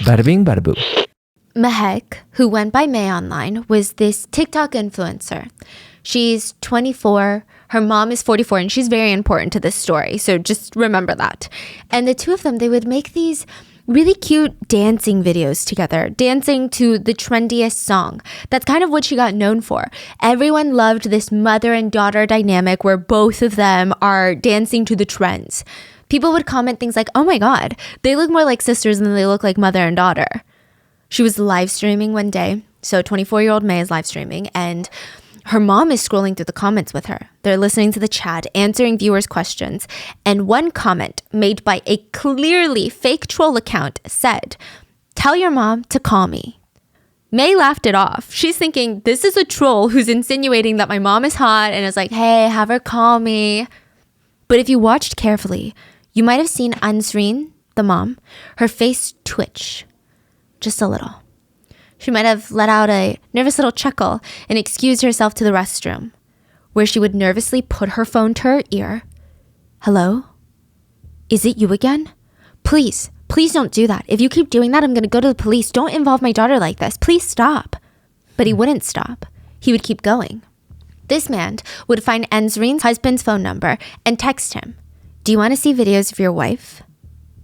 Bada bing, bada boo. Mehek, who went by May online, was this TikTok influencer. She's 24. Her mom is 44, and she's very important to this story. So just remember that. And the two of them, they would make these really cute dancing videos together, dancing to the trendiest song. That's kind of what she got known for. Everyone loved this mother and daughter dynamic where both of them are dancing to the trends. People would comment things like, oh my God, they look more like sisters than they look like mother and daughter. She was live streaming one day. So 24-year-old May is live streaming, and her mom is scrolling through the comments with her. They're listening to the chat, answering viewers' questions. And one comment made by a clearly fake troll account said, "Tell your mom to call me." May laughed it off. She's thinking, this is a troll who's insinuating that my mom is hot and is like, hey, have her call me. But if you watched carefully, you might have seen Ansreen, the mom, her face twitch just a little. She might have let out a nervous little chuckle and excused herself to the restroom, where she would nervously put her phone to her ear. Hello? Is it you again? Please don't do that. If you keep doing that, I'm going to go to the police. Don't involve my daughter like this. Please stop. But he wouldn't stop. He would keep going. This man would find Ansreen's husband's phone number and text him. Do you want to see videos of your wife?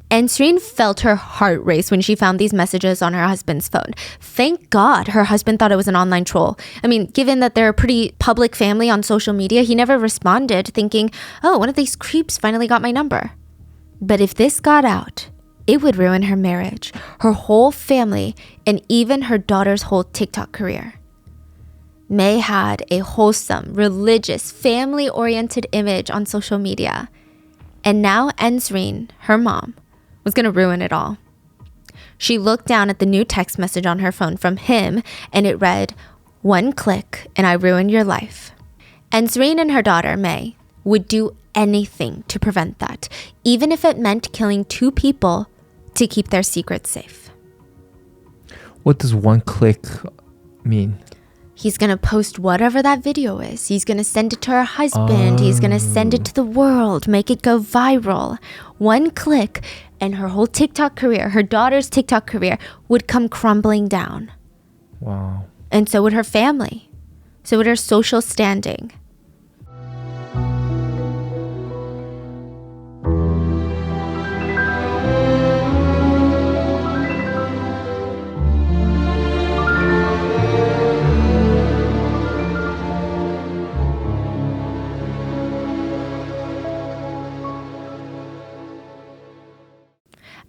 Ansreen felt her heart race when she found these messages on her husband's phone. Thank God her husband thought it was an online troll. I mean, given that they're a pretty public family on social media, he never responded, thinking, oh, one of these creeps finally got my number. But if this got out, it would ruin her marriage, her whole family, and even her daughter's whole TikTok career. May had a wholesome, religious, family-oriented image on social media. And now Ansreen, her mom, was going to ruin it all. She looked down at the new text message on her phone from him, and it read, "One click and I ruined your life." Ansreen and her daughter, May, would do anything to prevent that, even if it meant killing 2 people to keep their secrets safe. What does one click mean? He's going to post whatever that video is. He's going to send it to her husband. He's going to send it to the world, make it go viral. One click, and her whole TikTok career, her daughter's TikTok career, would come crumbling down. Wow. And so would her family. So would her social standing.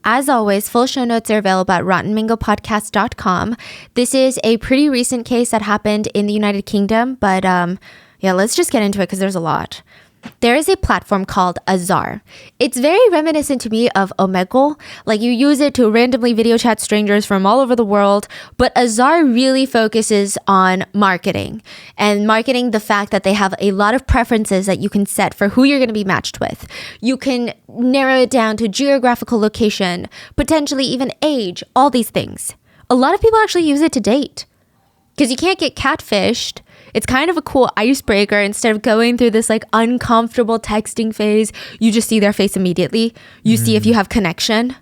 As always, full show notes are available at rottenmangopodcast.com. This is a pretty recent case that happened in the United Kingdom, but let's just get into it because there's a lot. There is a platform called Azar. It's very reminiscent to me of Omegle. Like, you use it to randomly video chat strangers from all over the world, but Azar really focuses on marketing the fact that they have a lot of preferences that you can set for who you're going to be matched with. You can narrow it down to geographical location, potentially even age, all these things. A lot of people actually use it to date because you can't get catfished. It's kind of a cool icebreaker. Instead of going through this like uncomfortable texting phase, you just see their face immediately. You see if you have connection.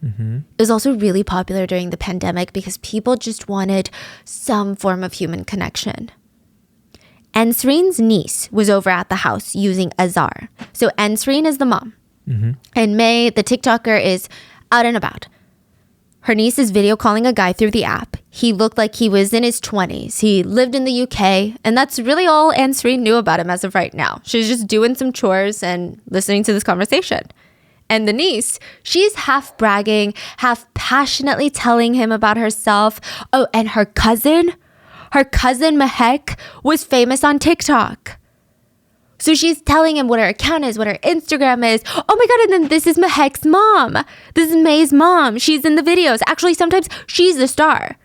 It was also really popular during the pandemic because people just wanted some form of human connection. Ansreen's niece was over at the house using Azar. So Ansreen is the mom. And May, the TikToker, is out and about. Her niece is video calling a guy through the app. He looked like he was in his 20s. He lived in the UK, and that's really all Ansreen knew about him as of right now. She was just doing some chores and listening to this conversation. And the niece, she's half bragging, half passionately telling him about herself. Oh, and her cousin Mehek was famous on TikTok. So she's telling him what her account is, what her Instagram is. Oh my God, and then this is Mehek's mom. This is May's mom. She's in the videos. Actually, sometimes she's the star.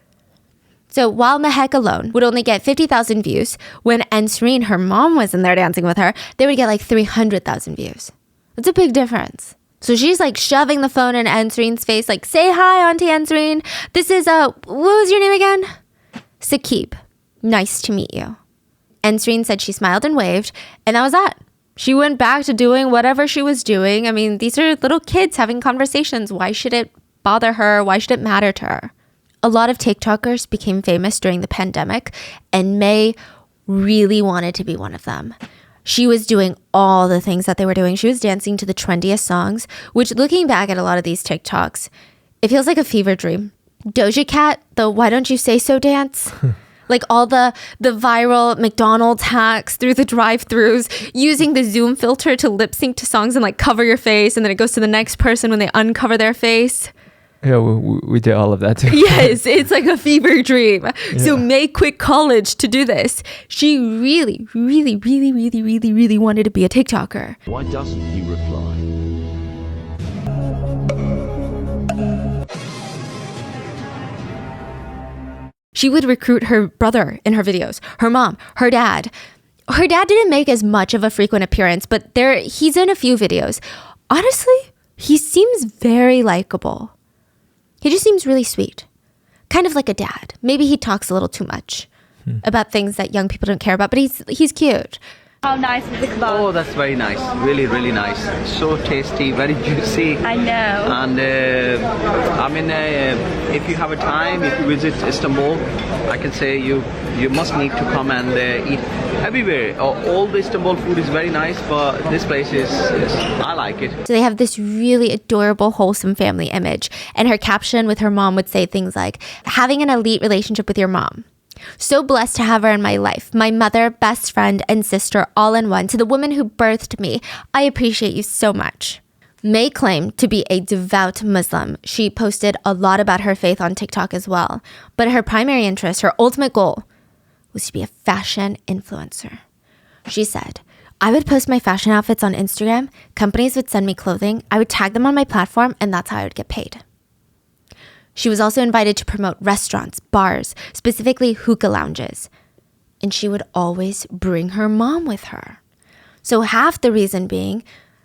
So while Mehek alone would only get 50,000 views, when Ansreen, her mom, was in there dancing with her, they would get like 300,000 views. That's a big difference. So she's like shoving the phone in Ansreen's face, like, say hi, Auntie Ansreen. This is, what was your name again? Saqib. Nice to meet you. Ansreen said she smiled and waved, and that was that. She went back to doing whatever she was doing. I mean, these are little kids having conversations. Why should it bother her? Why should it matter to her? A lot of TikTokers became famous during the pandemic, and May really wanted to be one of them. She was doing all the things that they were doing. She was dancing to the trendiest songs, which, looking back at a lot of these TikToks, it feels like a fever dream. Doja Cat, the Why Don't You Say So dance. Like all the viral McDonald's hacks through the drive-thrus, using the Zoom filter to lip sync to songs and like cover your face, and then it goes to the next person when they uncover their face. Yeah, we did all of that too. Yes, it's like a fever dream. Yeah. So May quit college to do this. She really, really, really, really, really, really wanted to be a TikToker. Why doesn't he reply? She would recruit her brother in her videos, her mom, her dad. Her dad didn't make as much of a frequent appearance, but he's in a few videos. Honestly, he seems very likable. He just seems really sweet. Kind of like a dad. Maybe he talks a little too much about things that young people don't care about, but he's cute. How nice is the kebab? Oh, that's very nice. Really, really nice. So tasty, very juicy. I know. And if you have a time, if you visit Istanbul, I can say you must need to come and eat everywhere. All the Istanbul food is very nice, but this place is I like it. So they have this really adorable, wholesome family image. And her caption with her mom would say things like, having an elite relationship with your mom. So blessed to have her in my life. My mother, best friend, and sister all in one. To the woman who birthed me, I appreciate you so much. May claimed to be a devout Muslim. She posted a lot about her faith on TikTok as well. But her primary interest, her ultimate goal, was to be a fashion influencer. She said, I would post my fashion outfits on Instagram. Companies would send me clothing. I would tag them on my platform, and that's how I would get paid. She was also invited to promote restaurants, bars, specifically hookah lounges. And she would always bring her mom with her. So half the reason being,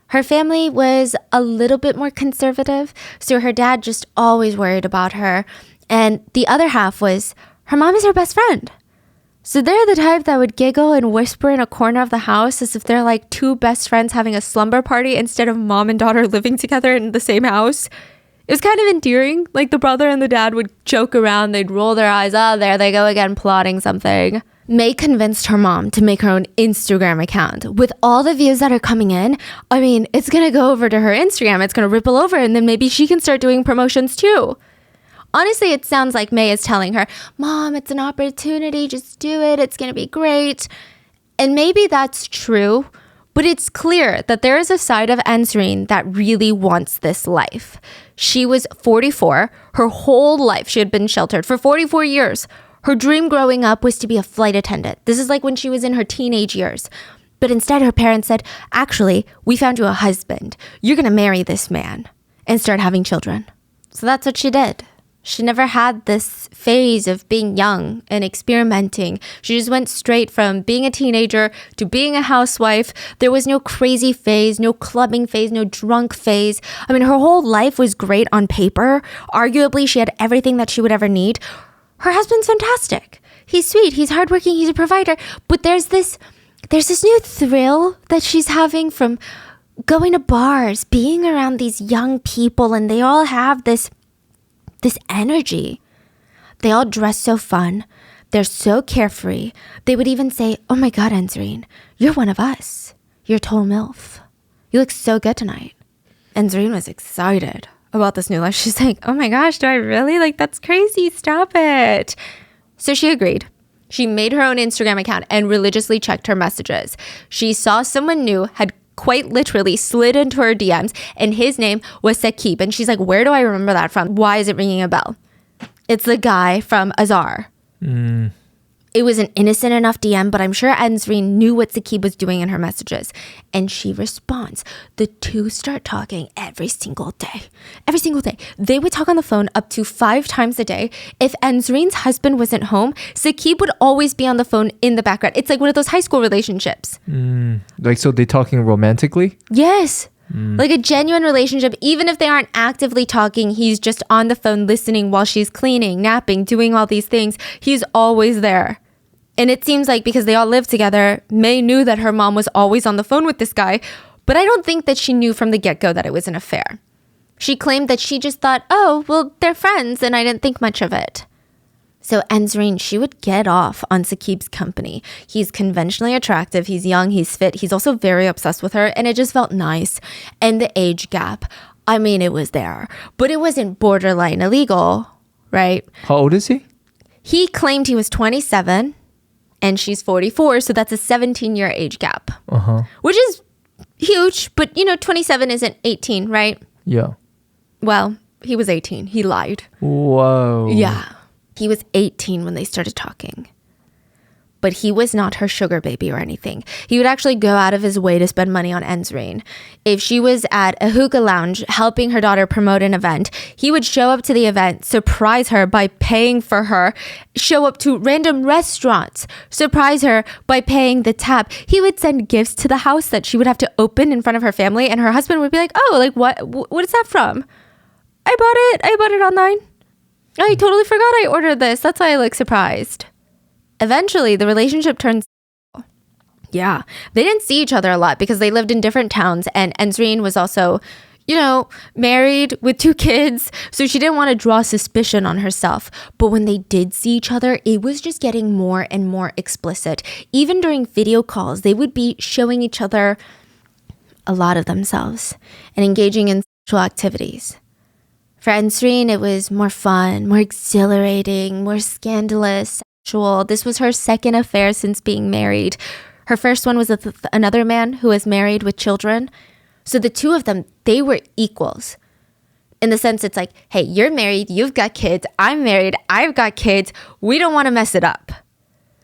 her family was a little bit more conservative, so her dad just always worried about her. And the other half was, her mom is her best friend. So they're the type that would giggle and whisper in a corner of the house as if they're like two best friends having a slumber party instead of mom and daughter living together in the same house. It was kind of endearing. Like the brother and the dad would joke around. They'd roll their eyes. Oh, there they go again, plotting something. May convinced her mom to make her own Instagram account. With all the views that are coming in, I mean, it's going to go over to her Instagram. It's going to ripple over, and then maybe she can start doing promotions too. Honestly, it sounds like May is telling her, Mom, it's an opportunity. Just do it. It's going to be great. And maybe that's true. But it's clear that there is a side of Ansreen that really wants this life. She was 44. Her whole life she had been sheltered for 44 years. Her dream growing up was to be a flight attendant. This is like when she was in her teenage years. But instead her parents said, actually, we found you a husband. You're going to marry this man and start having children. So that's what she did. She never had this phase of being young and experimenting. She just went straight from being a teenager to being a housewife. There was no crazy phase, no clubbing phase, no drunk phase. I mean, her whole life was great on paper. Arguably, she had everything that she would ever need. Her husband's fantastic. He's sweet. He's hardworking. He's a provider. But there's this new thrill that she's having from going to bars, being around these young people, and they all have this energy. They all dress so fun. They're so carefree. They would even say, oh my God, Ansreen, you're one of us. You're a total MILF. You look so good tonight. Ansreen was excited about this new life. She's like, oh my gosh, do I really? Like, that's crazy. Stop it. So she agreed. She made her own Instagram account and religiously checked her messages. She saw someone new had quite literally slid into her DMs, and his name was Saqib. And she's like, where do I remember that from? Why is it ringing a bell? It's the guy from Azar. It was an innocent enough DM, but I'm sure Ansreen knew what Saqib was doing in her messages. And she responds. The two start talking every single day. Every single day. They would talk on the phone up to 5 times a day. If Ansreen's husband wasn't home, Saqib would always be on the phone in the background. It's like one of those high school relationships. Like, so they're talking romantically? Yes. Like a genuine relationship. Even if they aren't actively talking, he's just on the phone listening while she's cleaning, napping, doing all these things. He's always there. And it seems like because they all live together, May knew that her mom was always on the phone with this guy. But I don't think that she knew from the get-go that it was an affair. She claimed that she just thought, oh, well, they're friends, and I didn't think much of it. So Enzreen, she would get off on Saqib's company. He's conventionally attractive, he's young, he's fit, he's also very obsessed with her, and it just felt nice. And the age gap, I mean, it was there, but it wasn't borderline illegal, right? How old is he? He claimed he was 27 and she's 44, so that's a 17-year age gap, which is huge, but 27 isn't 18, right? Yeah. Well, he was 18. He lied. Whoa. Yeah. He was 18 when they started talking. But he was not her sugar baby or anything. He would actually go out of his way to spend money on Enzreen. If she was at a hookah lounge helping her daughter promote an event, he would show up to the event, surprise her by paying for her, show up to random restaurants, surprise her by paying the tab. He would send gifts to the house that she would have to open in front of her family, and her husband would be like, oh, like what is that from? I bought it online. I totally forgot I ordered this. That's why I look surprised. Eventually, the relationship turned. Yeah, they didn't see each other a lot because they lived in different towns, and Enzreen was also, married with 2 kids, so she didn't want to draw suspicion on herself. But when they did see each other, it was just getting more and more explicit. Even during video calls, they would be showing each other a lot of themselves and engaging in sexual activities. For Enzreen, it was more fun, more exhilarating, more scandalous. This was her second affair since being married. Her first one was with another man who was married with children. So the two of them, they were equals. In the sense it's like, hey, you're married, you've got kids, I'm married, I've got kids. We don't want to mess it up.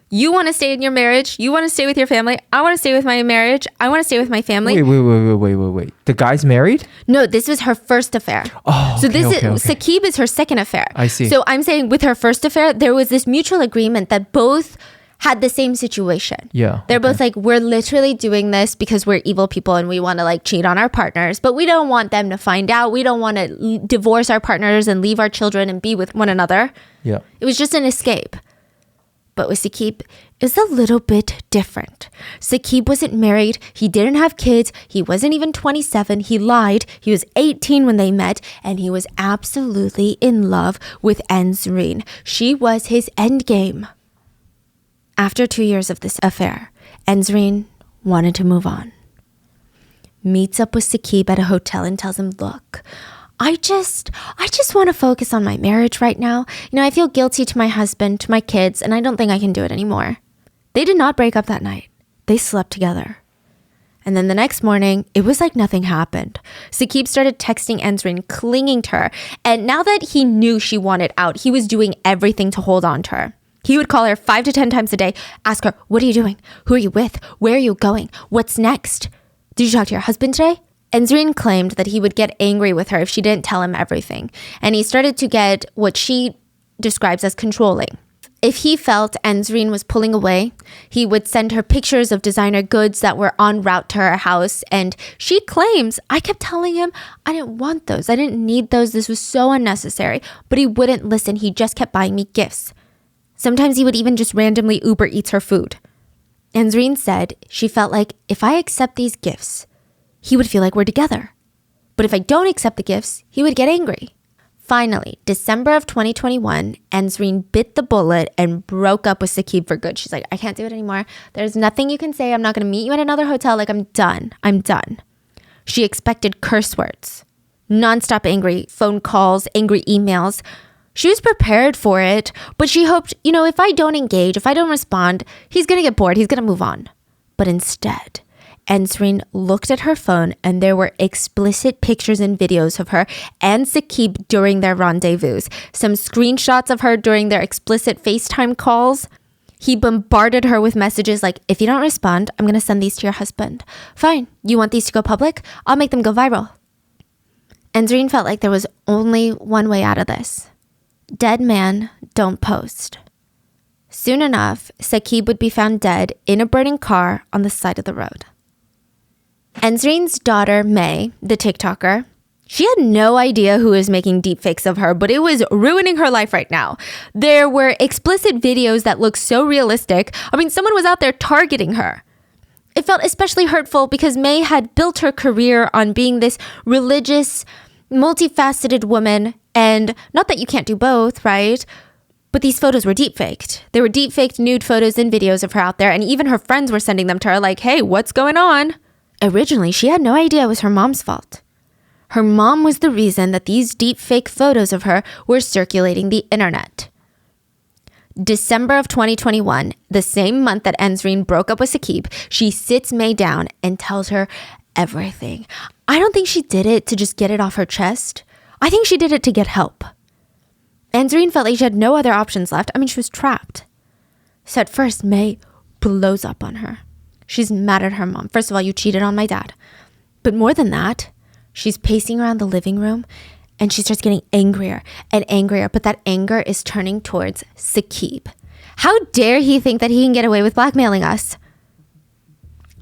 You want to stay in your marriage, you want to stay with your family, I want to stay with my marriage, I want to stay with my family. Wait. The guy's married? No, this was her first affair. Oh, so okay, Saqib is her second affair. I see. So I'm saying with her first affair, there was this mutual agreement that both had the same situation. Yeah. They're both like, we're literally doing this because we're evil people and we want to like cheat on our partners, but we don't want them to find out. We don't want to divorce our partners and leave our children and be with one another. Yeah. It was just an escape. But with Saqib, it's a little bit different. Saqib wasn't married. He didn't have kids. He wasn't even 27. He lied. He was 18 when they met, and he was absolutely in love with Enzreen. She was his endgame. After 2 years of this affair, Enzreen wanted to move on. Meets up with Saqib at a hotel and tells him, look, I just want to focus on my marriage right now. I feel guilty to my husband, to my kids, and I don't think I can do it anymore. They did not break up that night. They slept together. And then the next morning, it was like nothing happened. Saqib started texting Enzreen, clinging to her. And now that he knew she wanted out, he was doing everything to hold on to her. He would call her 5 to 10 times a day, ask her, what are you doing? Who are you with? Where are you going? What's next? Did you talk to your husband today? Enzreen claimed that he would get angry with her if she didn't tell him everything. And he started to get what she describes as controlling. If he felt Enzreen was pulling away, he would send her pictures of designer goods that were en route to her house. And she claims, I kept telling him, I didn't want those. I didn't need those. This was so unnecessary. But he wouldn't listen. He just kept buying me gifts. Sometimes he would even just randomly Uber Eats her food. Enzreen said she felt like if I accept these gifts, he would feel like we're together. But if I don't accept the gifts, he would get angry. Finally, December of 2021, Enzreen bit the bullet and broke up with Saqib for good. She's like, I can't do it anymore. There's nothing you can say. I'm not going to meet you at another hotel. Like, I'm done. She expected curse words, nonstop angry phone calls, angry emails. She was prepared for it, but she hoped, if I don't engage, if I don't respond, he's going to get bored. He's going to move on. But instead, Enzreen looked at her phone and there were explicit pictures and videos of her and Saqib during their rendezvous. Some screenshots of her during their explicit FaceTime calls. He bombarded her with messages like, if you don't respond, I'm going to send these to your husband. Fine. You want these to go public? I'll make them go viral. Enzreen felt like there was only one way out of this. Dead man, don't post. Soon enough, Saqib would be found dead in a burning car on the side of the road. Enzreen's daughter, May, the TikToker, she had no idea who was making deepfakes of her, but it was ruining her life right now. There were explicit videos that looked so realistic. I mean, someone was out there targeting her. It felt especially hurtful because May had built her career on being this religious multifaceted woman, and not that you can't do both, right? But these photos were deepfaked. There were deepfaked nude photos and videos of her out there, and even her friends were sending them to her like, hey, what's going on? Originally, she had no idea it was her mom's fault. Her mom was the reason that these deepfake photos of her were circulating the internet. December of 2021, the same month that Enzreen broke up with Saqib, she sits May down and tells her everything. I don't think she did it to just get it off her chest. I think she did it to get help. Enzreen felt like she had no other options left. I mean, she was trapped. So at first, May blows up on her. She's mad at her mom. First of all, you cheated on my dad. But more than that, she's pacing around the living room and she starts getting angrier and angrier. But that anger is turning towards Saqib. How dare he think that he can get away with blackmailing us?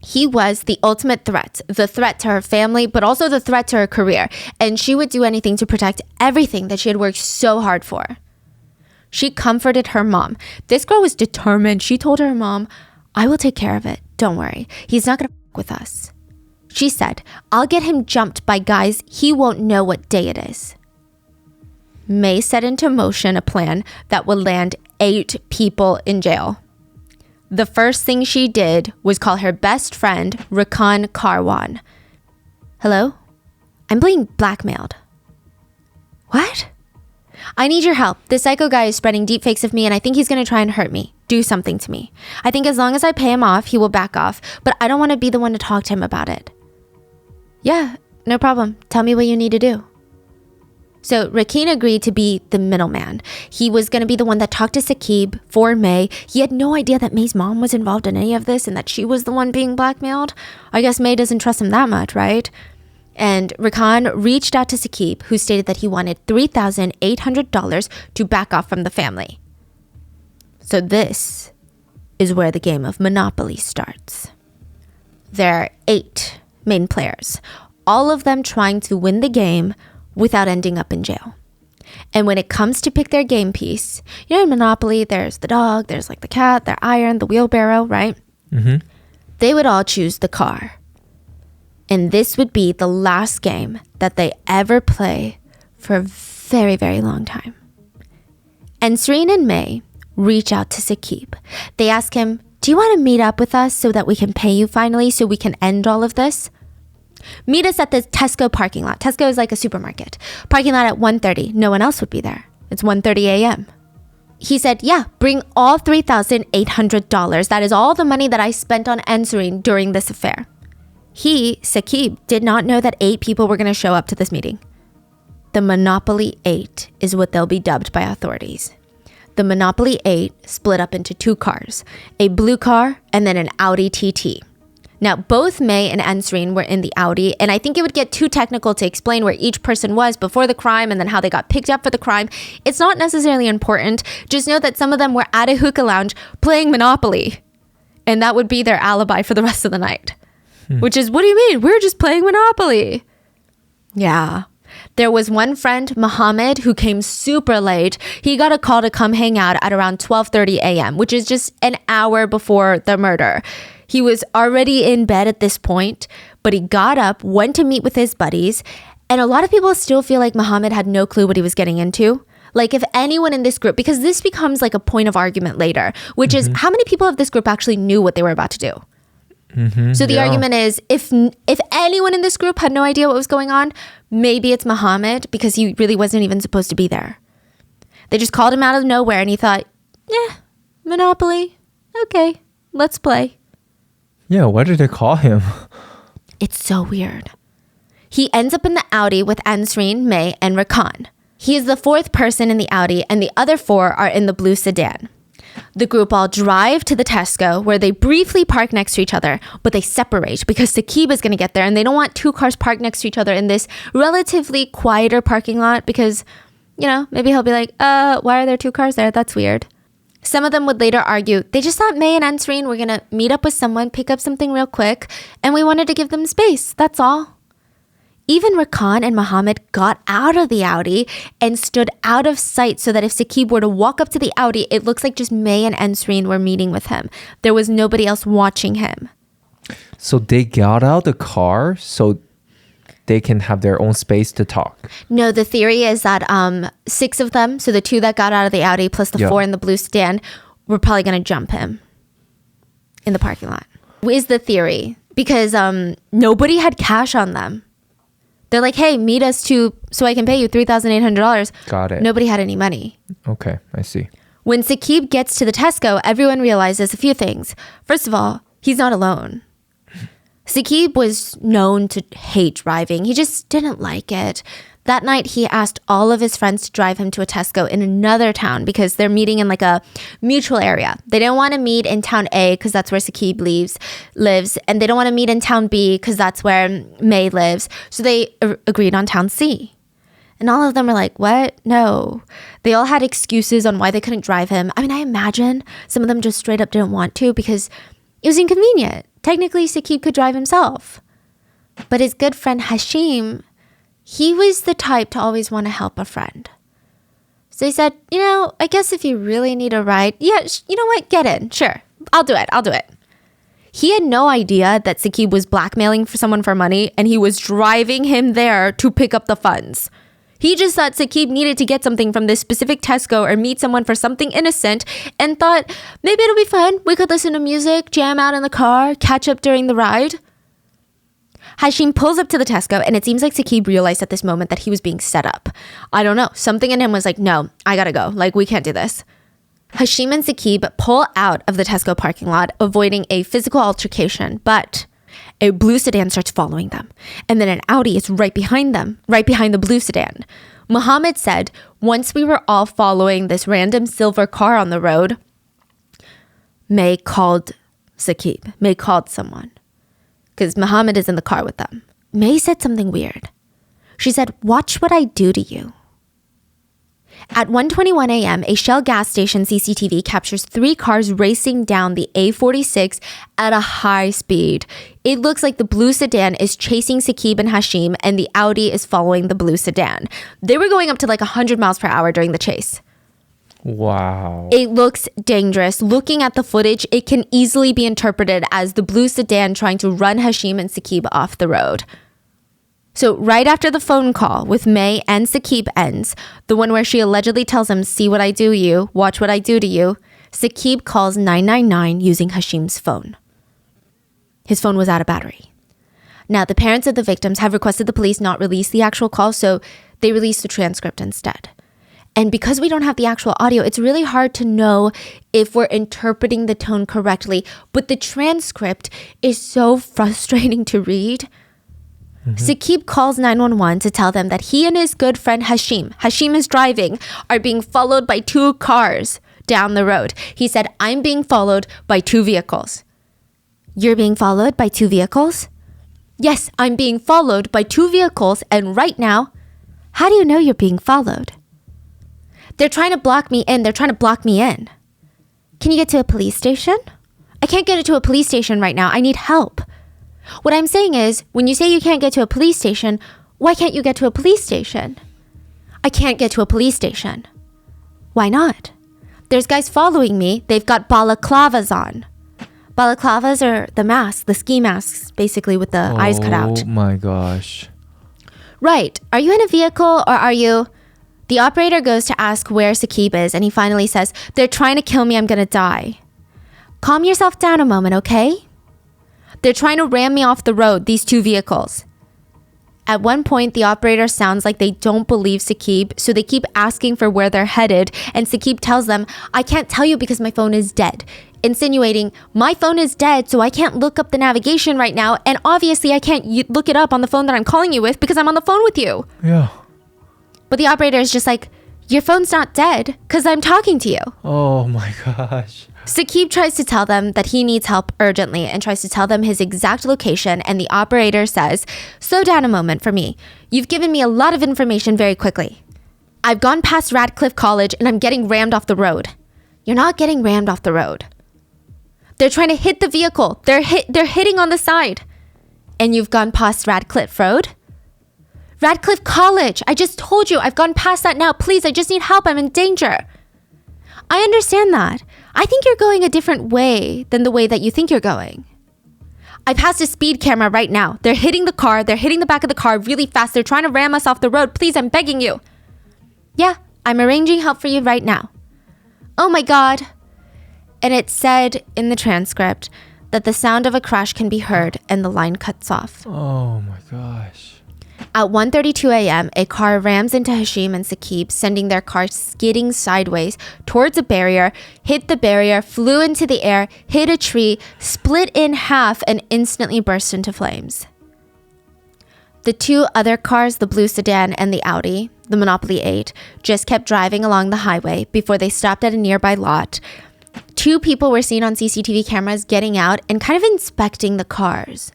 He was the ultimate threat, the threat to her family, but also the threat to her career. And she would do anything to protect everything that she had worked so hard for. She comforted her mom. This girl was determined. She told her mom, I will take care of it. Don't worry. He's not going to f with us. She said, I'll get him jumped by guys he won't know what day it is. May set into motion a plan that would land 8 people in jail. The first thing she did was call her best friend, Rakan Karwan. Hello? I'm being blackmailed. What? I need your help. This psycho guy is spreading deepfakes of me and I think he's going to try and hurt me. Do something to me. I think as long as I pay him off, he will back off, but I don't want to be the one to talk to him about it. Yeah, no problem. Tell me what you need to do. So Rakin agreed to be the middleman. He was going to be the one that talked to Saqib for May. He had no idea that May's mom was involved in any of this and that she was the one being blackmailed. I guess May doesn't trust him that much, right? And Rakan reached out to Saqib, who stated that he wanted $3,800 to back off from the family. So this is where the game of Monopoly starts. There are 8 main players, all of them trying to win the game without ending up in jail. And when it comes to pick their game piece, you know, in Monopoly, there's the dog, there's like the cat, the iron, the wheelbarrow, right? Mm-hmm. They would all choose the car. And this would be the last game that they ever play for a very, very long time. And Serene and May reach out to Saqib. They ask him, do you want to meet up with us so that we can pay you finally so we can end all of this? Meet us at the Tesco parking lot. Tesco is like a supermarket. Parking lot at 1:30. No one else would be there. It's 1:30 a.m. He said, yeah, bring all $3,800. That is all the money that I spent on answering during this affair. He, Saqib, did not know that 8 people were going to show up to this meeting. The Monopoly 8 is what they'll be dubbed by authorities. The Monopoly 8 split up into 2 cars, a blue car and then an Audi TT. Now, both May and Ensreen were in the Audi, and I think it would get too technical to explain where each person was before the crime and then how they got picked up for the crime. It's not necessarily important. Just know that some of them were at a hookah lounge playing Monopoly, and that would be their alibi for the rest of the night. Which is, what do you mean? We're just playing Monopoly. Yeah. There was one friend, Mohammed, who came super late. He got a call to come hang out at around 12:30 a.m., which is just an hour before the murder. He was already in bed at this point, but he got up, went to meet with his buddies, and a lot of people still feel like Mohammed had no clue what he was getting into. Like if anyone in this group, because this becomes like a point of argument later, which is how many people of this group actually knew what they were about to do? So the argument is, if anyone in this group had no idea what was going on, maybe it's Mohammed because he really wasn't even supposed to be there. They just called him out of nowhere and he thought, yeah, Monopoly, okay, let's play. Yeah, why did they call him? It's so weird. He ends up in the Audi with Ansreen, May, and Rakan. He is the 4th person in the Audi and the other 4 are in the blue sedan. The group all drive to the Tesco where they briefly park next to each other, but they separate because Saqib is going to get there and they don't want 2 cars parked next to each other in this relatively quieter parking lot because, you know, maybe he'll be like, why are there 2 cars there? That's weird. Some of them would later argue, they just thought May and Ansreen were going to meet up with someone, pick up something real quick, and we wanted to give them space. That's all. Even Rakan and Mohammed got out of the Audi and stood out of sight so that if Saqib were to walk up to the Audi, it looks like just May and Ensreen were meeting with him. There was nobody else watching him. So they got out the car so they can have their own space to talk. No, the theory is that 6 of them, so the 2 that got out of the Audi plus the 4 in the blue sedan, were probably going to jump him in the parking lot. Is the theory. Because nobody had cash on them. They're like, hey, meet us so I can pay you $3,800. Got it. Nobody had any money. Okay, I see. When Saqib gets to the Tesco, everyone realizes a few things. First of all, he's not alone. Saqib was known to hate driving. He just didn't like it. That night, he asked all of his friends to drive him to a Tesco in another town because they're meeting in like a mutual area. They didn't want to meet in town A because that's where Saqib lives. And they don't want to meet in town B because that's where May lives. So they agreed on town C. And all of them were like, what? No. They all had excuses on why they couldn't drive him. I mean, I imagine some of them just straight up didn't want to because it was inconvenient. Technically, Saqib could drive himself. But his good friend Hashim, he was the type to always want to help a friend. So he said, I guess if you really need a ride, yeah, you know what? Get in. Sure. I'll do it. He had no idea that Saqib was blackmailing for someone for money and he was driving him there to pick up the funds. He just thought Saqib needed to get something from this specific Tesco or meet someone for something innocent and thought, maybe it'll be fun. We could listen to music, jam out in the car, catch up during the ride. Hashim pulls up to the Tesco, and it seems like Saqib realized at this moment that he was being set up. I don't know. Something in him was like, no, I gotta go. Like, we can't do this. Hashim and Saqib pull out of the Tesco parking lot, avoiding a physical altercation, but a blue sedan starts following them. And then an Audi is right behind them, right behind the blue sedan. Muhammad said, once we were all following this random silver car on the road, May called Saqib. May called someone. Because Muhammad is in the car with them. May said something weird. She said, watch what I do to you. At 1:21 a.m., a Shell gas station CCTV captures 3 cars racing down the A46 at a high speed. It looks like the blue sedan is chasing Saqib and Hashim, and the Audi is following the blue sedan. They were going up to like 100 miles per hour during the chase. Wow. It looks dangerous. Looking at the footage, it can easily be interpreted as the blue sedan trying to run Hashim and Saqib off the road. So right after the phone call with May and Saqib ends, the one where she allegedly tells him, see what I do to you, watch what I do to you, Saqib calls 999 using Hashim's phone. His phone was out of battery. Now, the parents of the victims have requested the police not release the actual call, so they released the transcript instead. And because we don't have the actual audio, it's really hard to know if we're interpreting the tone correctly. But the transcript is so frustrating to read. Saqib calls 911 to tell them that he and his good friend Hashim is driving, are being followed by 2 cars down the road. He said, I'm being followed by 2 vehicles. You're being followed by 2 vehicles? Yes, I'm being followed by 2 vehicles. And right now, how do you know you're being followed? They're trying to block me in. They're trying to block me in. Can you get to a police station? I can't get to a police station right now. I need help. What I'm saying is, when you say you can't get to a police station, why can't you get to a police station? I can't get to a police station. Why not? There's guys following me. They've got balaclavas on. Balaclavas are the masks, the ski masks, basically with the eyes cut out. Oh my gosh. Right. Are you in a vehicle or are you... The operator goes to ask where Saqib is, and he finally says, they're trying to kill me, I'm gonna die. Calm yourself down a moment, okay? They're trying to ram me off the road, these 2 vehicles. At one point, the operator sounds like they don't believe Saqib, so they keep asking for where they're headed, and Saqib tells them, I can't tell you because my phone is dead. Insinuating, my phone is dead, so I can't look up the navigation right now, and obviously I can't look it up on the phone that I'm calling you with because I'm on the phone with you. Yeah. But the operator is just like, your phone's not dead because I'm talking to you. Oh my gosh. Saqib tries to tell them that he needs help urgently and tries to tell them his exact location. And the operator says, slow down a moment for me. You've given me a lot of information very quickly. I've gone past Radcliffe College and I'm getting rammed off the road. You're not getting rammed off the road. They're trying to hit the vehicle. They're hitting on the side. And you've gone past Radcliffe Road? Radcliffe College. I just told you I've gone past that now. Please, I just need help. I'm in danger. I understand that. I think you're going a different way than the way that you think you're going. I passed a speed camera right now. They're hitting the car. They're hitting the back of the car really fast. They're trying to ram us off the road. Please, I'm begging you. Yeah, I'm arranging help for you right now. Oh my God. And it said in the transcript that the sound of a crash can be heard and the line cuts off. Oh my gosh. At 1:32 a.m., a car rams into Hashim and Saqib, sending their car skidding sideways towards a barrier, hit the barrier, flew into the air, hit a tree, split in half, and instantly burst into flames. The two other cars, the blue sedan and the Audi, the Monopoly 8, just kept driving along the highway before they stopped at a nearby lot. Two people were seen on CCTV cameras getting out and kind of inspecting the cars.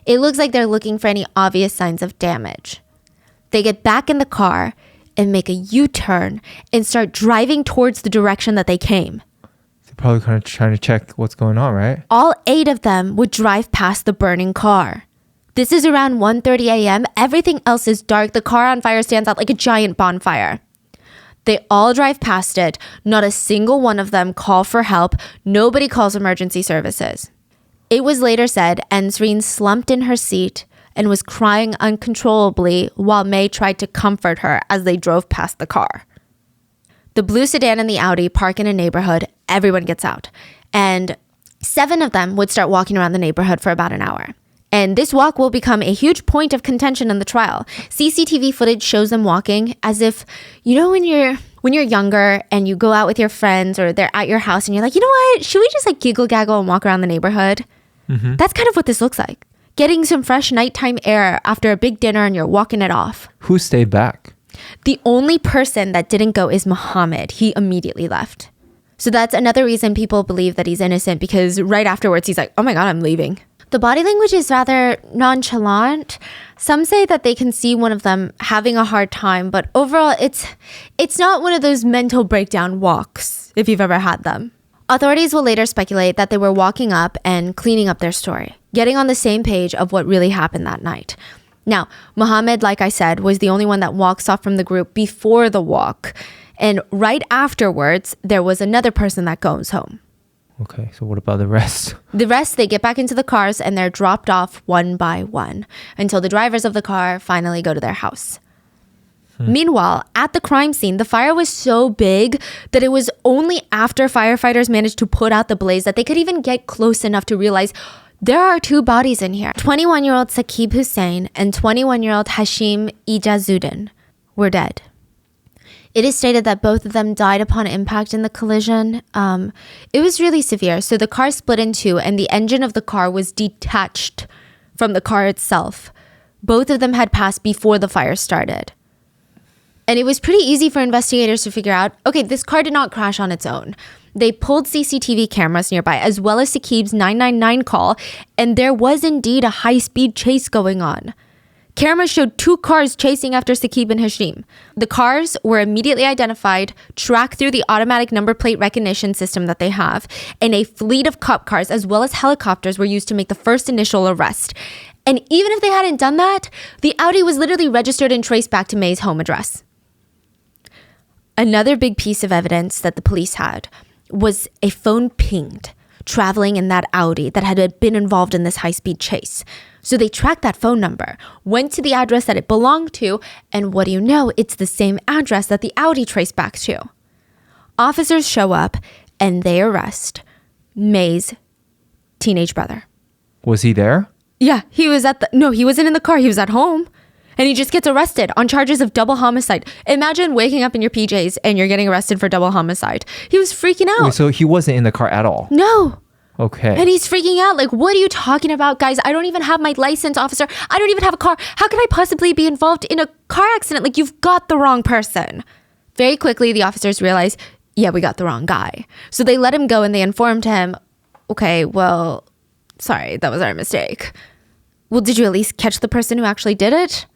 It looks like they're looking for any obvious signs of damage. They get back in the car and make a U-turn and start driving towards the direction that they came. They're probably kind of trying to check what's going on, right? All 8 of them would drive past the burning car. This is around 1:30 a.m. Everything else is dark. The car on fire stands out like a giant bonfire. They all drive past it. Not a single one of them call for help. Nobody calls emergency services. It was later said Ensreen slumped in her seat and was crying uncontrollably while May tried to comfort her as they drove past the car. The blue sedan and the Audi park in a neighborhood. Everyone gets out. And 7 of them would start walking around the neighborhood for about an hour. And this walk will become a huge point of contention in the trial. CCTV footage shows them walking as if, you know, when you're younger and you go out with your friends or they're at your house and you're like, you know what, should we just like giggle gaggle and walk around the neighborhood? Mm-hmm. That's kind of what this looks like. Getting some fresh nighttime air after a big dinner and you're walking it off. Who stayed back? The only person that didn't go is Muhammad. He immediately left. So that's another reason people believe that he's innocent, because right afterwards he's like, oh my God, I'm leaving. The body language is rather nonchalant. Some say that they can see one of them having a hard time, but overall it's not one of those mental breakdown walks, if you've ever had them. Authorities will later speculate that they were walking up and cleaning up their story, getting on the same page of what really happened that night. Now, Muhammad, like I said, was the only one that walks off from the group before the walk. And right afterwards, there was another person that goes home. Okay, so what about the rest? The rest, they get back into the cars and they're dropped off one by one until the drivers of the car finally go to their house. Meanwhile, at the crime scene, the fire was so big that it was only after firefighters managed to put out the blaze that they could even get close enough to realize there are 2 bodies in here. 21-year-old Saqib Hussain and 21-year-old Hashim Ijazuddin were dead. It is stated that both of them died upon impact in the collision. It was really severe. So the car split in 2 and the engine of the car was detached from the car itself. Both of them had passed before the fire started. And it was pretty easy for investigators to figure out, okay, this car did not crash on its own. They pulled CCTV cameras nearby, as well as Saqib's 999 call, and there was indeed a high-speed chase going on. Cameras showed 2 cars chasing after Saqib and Hashim. The cars were immediately identified, tracked through the automatic number plate recognition system that they have, and a fleet of cop cars as well as helicopters were used to make the first initial arrest. And even if they hadn't done that, the Audi was literally registered and traced back to May's home address. Another big piece of evidence that the police had was a phone pinged, traveling in that Audi that had been involved in this high-speed chase. So they tracked that phone number, went to the address that it belonged to, and what do you know? It's the same address that the Audi traced back to. Officers show up and they arrest May's teenage brother. Was he there? Yeah, he wasn't in the car. He was at home. And he just gets arrested on charges of double homicide. Imagine waking up in your PJs and you're getting arrested for double homicide. He was freaking out. Wait, so he wasn't in the car at all? No. Okay. And he's freaking out. Like, what are you talking about, guys? I don't even have my license, officer. I don't even have a car. How can I possibly be involved in a car accident? Like, you've got the wrong person. Very quickly, the officers realize, yeah, we got the wrong guy. So they let him go and they informed him, okay, well, sorry, that was our mistake. Well, did you at least catch the person who actually did it?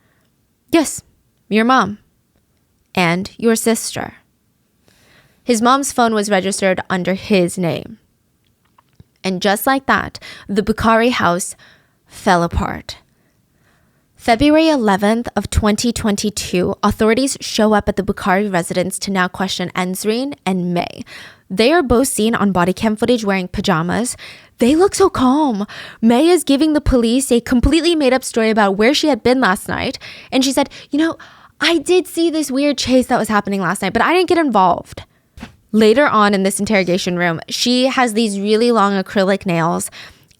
Yes, your mom and your sister. His mom's phone was registered under his name. And just like that, the Bukhari house fell apart. February 11th of 2022, authorities show up at the Bukhari residence to now question Enzreen and May. They are both seen on body cam footage wearing pajamas. They look so calm. May is giving the police a completely made up story about where she had been last night. And she said, I did see this weird chase that was happening last night, but I didn't get involved. Later on in this interrogation room, she has these really long acrylic nails.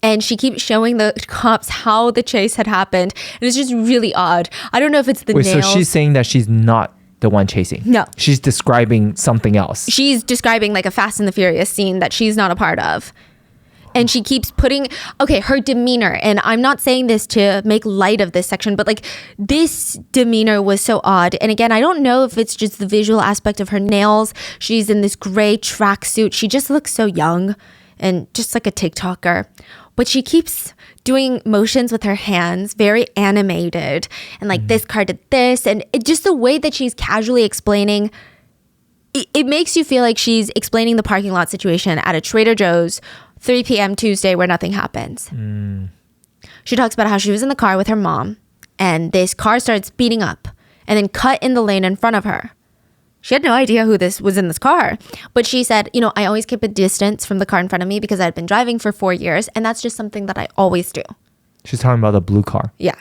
And she keeps showing the cops how the chase had happened. And it's just really odd. I don't know if it's the nails. So she's saying that she's not the one chasing. No. She's describing something else. She's describing like a Fast and the Furious scene that she's not a part of. And she keeps putting, her demeanor. And I'm not saying this to make light of this section, but like this demeanor was so odd. And again, I don't know if it's just the visual aspect of her nails. She's in this gray tracksuit. She just looks so young and just like a TikToker. But she keeps doing motions with her hands, very animated. And like this car did this. And just the way that she's casually explaining, it makes you feel like she's explaining the parking lot situation at a Trader Joe's 3 p.m. Tuesday where nothing happens. She talks about how she was in the car with her mom and this car started speeding up and then cut in the lane in front of her. She had no idea who this was in this car. But she said, I always keep a distance from the car in front of me because I'd been driving for 4 years. And that's just something that I always do. She's talking about the blue car. Yeah.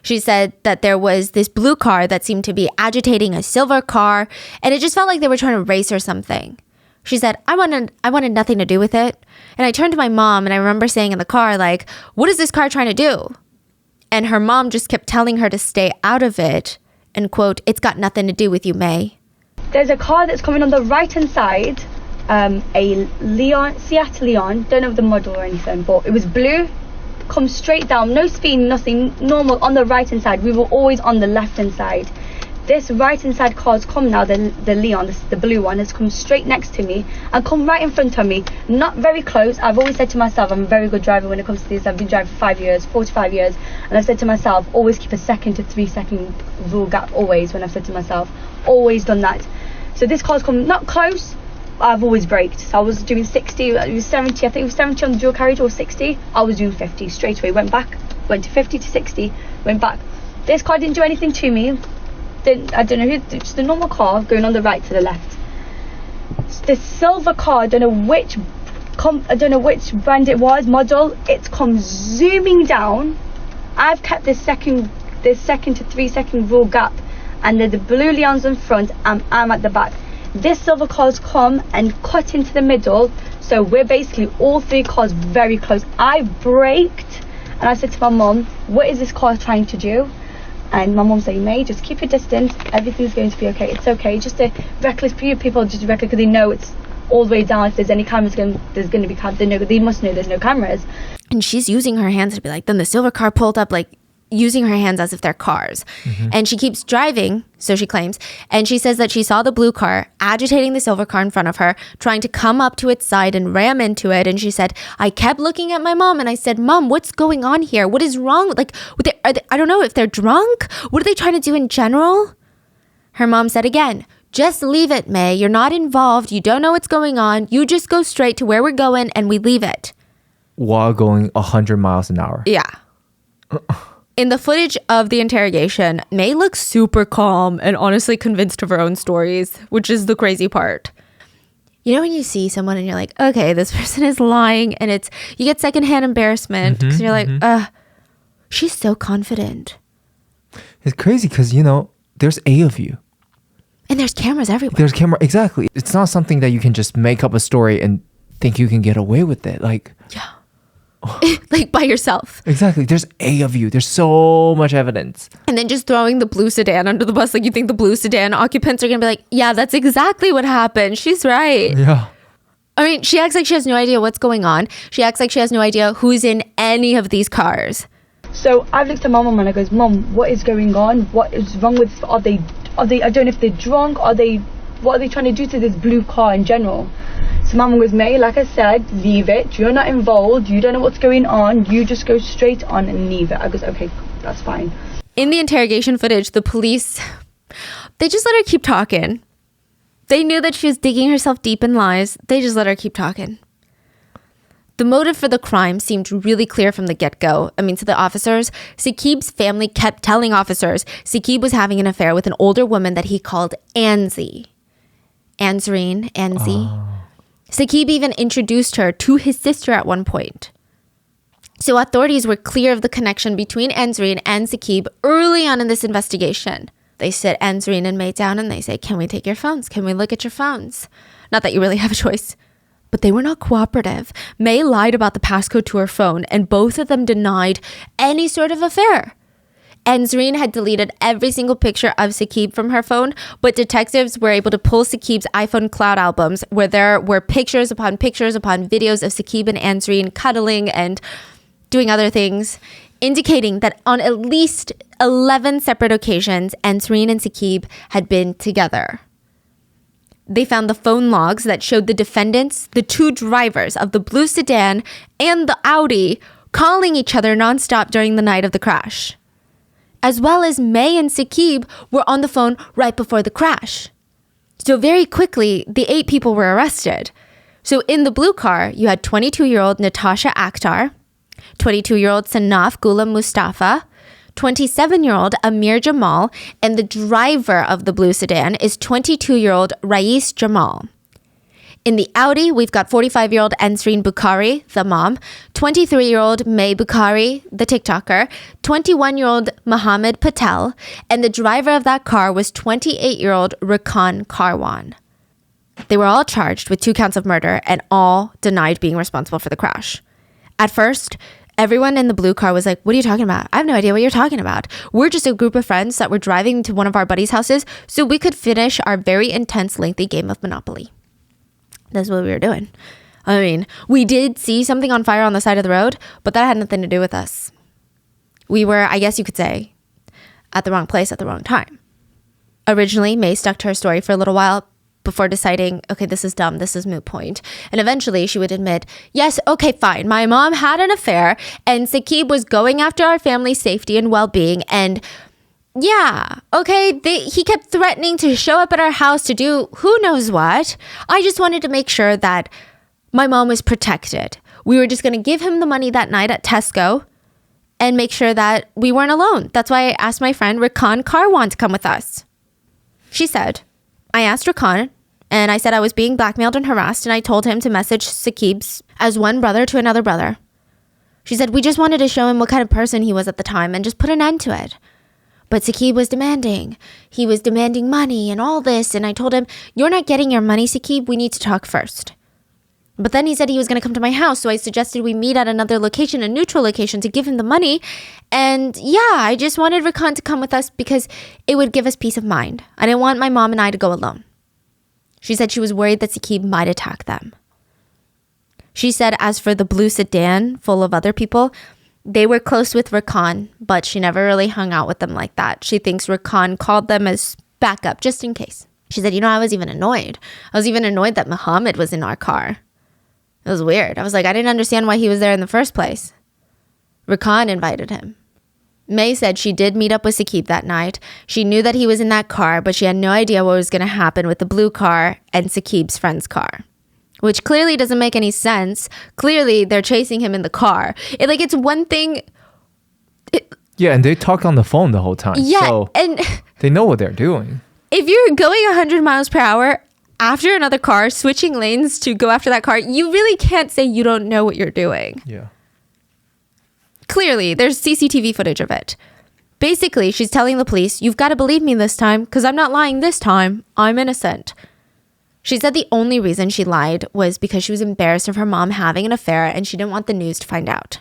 She said that there was this blue car that seemed to be agitating a silver car. And it just felt like they were trying to race or something. She said, I wanted nothing to do with it. And I turned to my mom and I remember saying in the car, like, what is this car trying to do? And her mom just kept telling her to stay out of it. And quote, it's got nothing to do with you, May. There's a car that's coming on the right hand side, a Seat Leon, don't know the model or anything, but it was blue, comes straight down, no speed, nothing, normal on the right hand side. We were always on the left hand side. This right hand side car's come now, the Leon, the blue one, has come straight next to me and come right in front of me, not very close. I've always said to myself, I'm a very good driver when it comes to this. I've been driving for 5 years, 45 years, and I've said to myself, always keep a 2 to 3 second rule gap, always, when I've said to myself, always done that. So this car's come not close, I've always braked. So I was doing 60, it was 70, I think it was 70 on the dual carriage or 60. I was doing 50 straight away, went back, went to 50 to 60, went back. This car didn't do anything to me. I don't know who, just a normal car going on the right to the left. This silver car, I don't know which brand it was, model, it's come zooming down. I've kept this 2 to 3 second rule gap, and the blue Leon's in front, I'm at the back. This silver car's come and cut into the middle, so we're basically all 3 cars very close. I braked and I said to my mum, what is this car trying to do? And my mum saying, May, just keep your distance, everything's going to be okay, it's okay. Just a reckless few people, just reckless because they know it's all the way down. If there's any cameras, there's going to be cameras. They must know there's no cameras. And she's using her hands to be like, then the silver car pulled up, like using her hands as if they're cars. And she keeps driving, so she claims, and she says that she saw the blue car agitating the silver car in front of her, trying to come up to its side and ram into it. And she said, I kept looking at my mom and I said, Mom, what's going on here? What is wrong? Like, I don't know if they're drunk. What are they trying to do in general? Her mom said again, just leave it, May. You're not involved. You don't know what's going on. You just go straight to where we're going and we leave it. While going 100 miles an hour. Yeah. In the footage of the interrogation, May looks super calm and honestly convinced of her own stories, which is the crazy part. You know when you see someone and you're like, okay, this person is lying, and you get secondhand embarrassment because you're like, she's so confident. It's crazy because, there's 8 of you. And there's cameras everywhere. There's exactly. It's not something that you can just make up a story and think you can get away with it. Yeah. Like by yourself. Exactly. There's 8 of you. There's so much evidence. And then just throwing the blue sedan under the bus. Like you think the blue sedan occupants are going to be like, yeah, that's exactly what happened. She's right. Yeah. I mean, she acts like she has no idea what's going on. She acts like she has no idea who's in any of these cars. So I've looked at my mum and I goes, Mum, what is going on? What is wrong with, are they, I don't know if they're drunk, what are they trying to do to this blue car in general? So Mum goes, May, like I said, leave it. You're not involved. You don't know what's going on. You just go straight on and leave it. I goes, okay, that's fine. In the interrogation footage, the police, they just let her keep talking. They knew that she was digging herself deep in lies. They just let her keep talking. The motive for the crime seemed really clear from the get-go. I mean, to the officers, Saqib's family kept telling officers Saqib was having an affair with an older woman that he called Anzi. Anzreen. Saqib even introduced her to his sister at one point. So authorities were clear of the connection between Anzreen and Saqib early on in this investigation. They sit Anzreen and May down and they say, can we take your phones? Can we look at your phones? Not that you really have a choice. But they were not cooperative. May lied about the passcode to her phone, and both of them denied any sort of affair. Anzreen had deleted every single picture of Saqib from her phone, but detectives were able to pull Saqib's iPhone cloud albums, where there were pictures upon videos of Saqib and Anzreen cuddling and doing other things, indicating that on at least 11 separate occasions, Anzreen and Saqib had been together. They found the phone logs that showed the defendants, the two drivers of the blue sedan and the Audi, calling each other nonstop during the night of the crash. As well as May and Saqib were on the phone right before the crash. So very quickly, the 8 people were arrested. So in the blue car, you had 22-year-old Natasha Akhtar, 22-year-old Sanaf Ghulam Mustafa, 27-year-old Amir Jamal, and the driver of the blue sedan is 22-year-old Rais Jamal. In the Audi, we've got 45-year-old Ansreen Bukhari, the mom, 23-year-old May Bukhari, the TikToker, 21-year-old Mohammed Patel, and the driver of that car was 28-year-old Rakan Karwan. They were all charged with 2 counts of murder and all denied being responsible for the crash. At first, everyone in the blue car was like, what are you talking about? I have no idea what you're talking about. We're just a group of friends that were driving to one of our buddies' houses so we could finish our very intense, lengthy game of Monopoly. That's what we were doing. I mean, we did see something on fire on the side of the road, but that had nothing to do with us. We were, I guess you could say, at the wrong place at the wrong time. Originally, May stuck to her story for a little while before deciding, okay, this is dumb, this is moot point. And eventually she would admit, yes, okay, fine. My mom had an affair and Saqib was going after our family's safety and well-being. And yeah, okay, he kept threatening to show up at our house to do who knows what. I just wanted to make sure that my mom was protected. We were just going to give him the money that night at Tesco and make sure that we weren't alone. That's why I asked my friend Rakan Karwan to come with us. She said, I asked Rakan and I said I was being blackmailed and harassed, and I told him to message Saqib's as one brother to another brother. She said, we just wanted to show him what kind of person he was at the time and just put an end to it. But Saqib was demanding. He was demanding money and all this. And I told him, you're not getting your money, Saqib. We need to talk first. But then he said he was going to come to my house. So I suggested we meet at another location, a neutral location, to give him the money. And yeah, I just wanted Rakan to come with us because it would give us peace of mind. I didn't want my mom and I to go alone. She said she was worried that Saqib might attack them. She said as for the blue sedan full of other people, they were close with Rakan, but she never really hung out with them like that. She thinks Rakan called them as backup, just in case. She said, I was even annoyed. I was even annoyed that Muhammad was in our car. It was weird. I was like, I didn't understand why he was there in the first place. Rakan invited him. May said she did meet up with Saqib that night. She knew that he was in that car, but she had no idea what was going to happen with the blue car and Saqib's friend's car. Which clearly doesn't make any sense. Clearly, they're chasing him in the car. It's one thing. Yeah, and they talk on the phone the whole time. Yeah, so and they know what they're doing. If you're going 100 miles per hour after another car, switching lanes to go after that car, you really can't say you don't know what you're doing. Yeah. Clearly, there's CCTV footage of it. Basically, she's telling the police, you've got to believe me this time because I'm not lying this time. I'm innocent. She said the only reason she lied was because she was embarrassed of her mom having an affair and she didn't want the news to find out.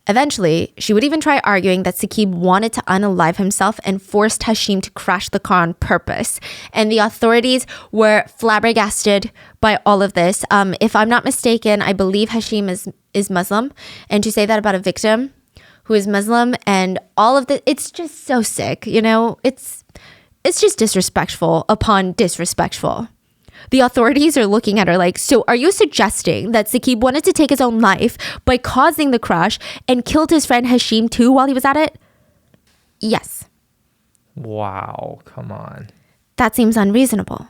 Eventually, she would even try arguing that Saqib wanted to unalive himself and forced Hashim to crash the car on purpose. And the authorities were flabbergasted by all of this. If I'm not mistaken, I believe Hashim is Muslim. And to say that about a victim who is Muslim and all of the, it's just so sick, It's just disrespectful upon disrespectful. The authorities are looking at her like, so are you suggesting that Saqib wanted to take his own life by causing the crash and killed his friend Hashim too while he was at it? Yes. Wow, come on. That seems unreasonable.